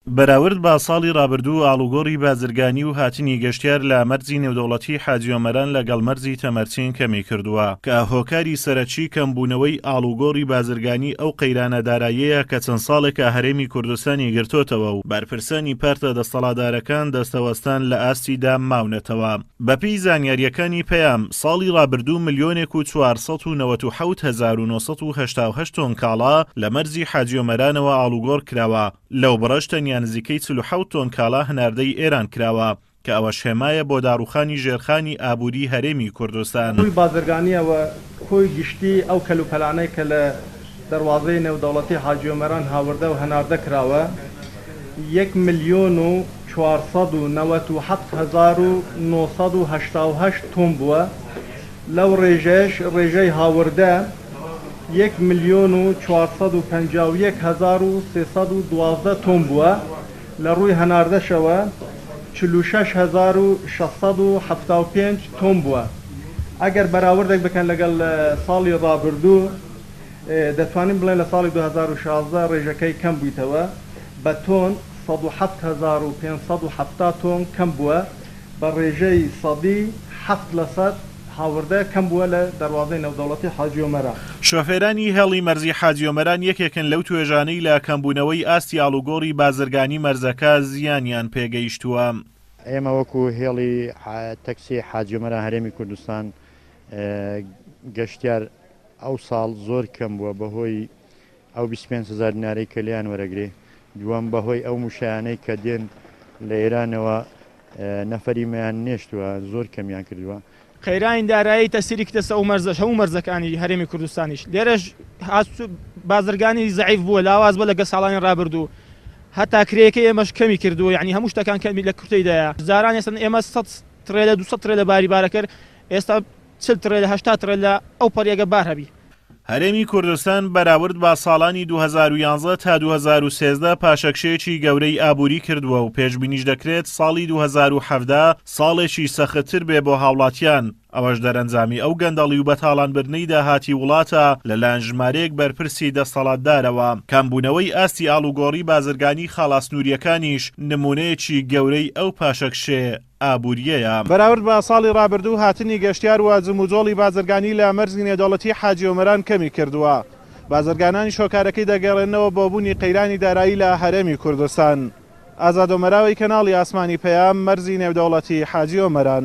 بەراورد با ساڵی ڕابردوو ئاڵوگۆڕی بازرگانی و هاتنی گەشتیار لە مەرجی نێودەوڵەتی حاجی ئۆمەران لەگەڵ مەرجی تەمەرچین کەمی کردووە کە هۆکاری سەرەکی کەمبوونەوەی ئاڵوگۆڕی بازرگانی ئەو قەیرانە داراییەیە کە چەند ساڵێکە هەرێمی کوردستانی گرتوتەوە و بەرپرسانی پارتە دەسەڵاتدارەکان دەستەوەستان لە ئاستیدا ماونەتەوە. بەپێی زانیاریەکانی پەیام ساڵی ڕابردوو 1,497,988 تۆن کاڵا لە مەرجی حاجی ئۆمەرانەوە ئاڵوگۆڕ کراوە. لەو بەڕەش تەنیا نزیکەی 47 تۆن کاڵا هەناردەی ئێران کراوە کە ئەوەش هێمایە بۆ داڕوخانی ژێرخانی ئابووری هەرێمی کوردستان. ڕووی بازرگانیەوە خۆی گشتی ئەو کەلوپەلانەی کە لە دەواازەی نێودەوڵەتی حاجی ئۆمەران هاوردە و هەناردە کراوە 1,447,988 تۆن بووە. لەو ڕێژەی هاوردە 1,451,312 تۆن بووە. لە ڕووی هەناردەشەوە 46,675 تۆن بووە. ئەگەر بەراوردێک بکەن لەگەڵ ساڵی ڕابردوو دەتوانین بڵێن لە ساڵی 2016 ڕێژەکەی کەم بوویتەوە بە تۆن 107,570 تۆن کەم بووە بە ڕێژەی 7% هاوردە کەم بووە لە دەواازەی نێودەوڵەتی حاجی ئۆمەران. شۆفێرانی هێڵی مەرزی حاجی ئۆمەران یەکێکن لەو توێژانەی لە کەمبوونەوەی ئاستی ئاڵوگۆڕی بازرگانی مەرزەکە زیانیان پێگەیشتووە. ئێمە وەکو هێڵی تەکسی حاجی ئۆمەران هەرێمی کوردستان گەشتیار ئەو ساڵ زۆر کەم بووە بەهۆی ئەو 25,000 دینارەی کە لیان وەرەگرێ. دووەم بەهۆی ئەو موشایانەی کە دێن لە ئێرانەوە نەفەریمەیان نێشتووە زۆر کەمیان کردووە. قەیرانی دارایی تەسیری کردە ئەو مەرزەش هەموو مەرزەکانی هەرێمی کوردستانیش لێرەش بازرگانی زەعیف بووە لاواز بە لەگە ساڵانی ڕابردوو هەتا کرێەکەی ئێمەش کەمی کردووە یعنی هەموو شتەکان کەمی لە کورتەیدایە زاران ێستا ئێمە 100 ترێلە 200 ترێلە باریبارە کرد ئێستا 40 ترێلە 80 ترێلە ئەو پەریەگە بار هەبی. هەرێمی کوردستان بەراورد با ساڵانی 2011 تا 2013 پاشەکشەیەکی گەورەی ئابووری کردووە و پێشبینیش دەکرێت ساڵی 2017 ساڵێکی سەختتر بێ بۆ هاوڵاتیان. ئەوەش دەرەنجامی ئەو گەندەڵی و بەتاڵانبردنەی داهاتی وڵاتە لەلایەن ژمارەیەک بەرپرسی دەسەڵاتدارەوە. کەمبوونەوەی ئاستی ئاڵوگۆڕی بازرگانی خاڵاسنووریەکانیش نمونەیەکی گەورەی ئەو پاشەکشێ ئابووریەیە. بەراورد بە ساڵی ڕابردوو هاتنی گەشتیار و جموجۆڵی بازرگانی لە مەرزی نێودەوڵەتی حاجی ئۆمەران کەمی کردووە. بازرگانانی شۆکارەکەی دەگەڕێنەوە بۆ بوونی قەیرانی دارایی لە هەرێمی کوردستان. ئازاد ئۆمەراوی کەناڵی ئاسمانی پەیام مەرزی نێودەوڵەتی حاجی ئۆمەران.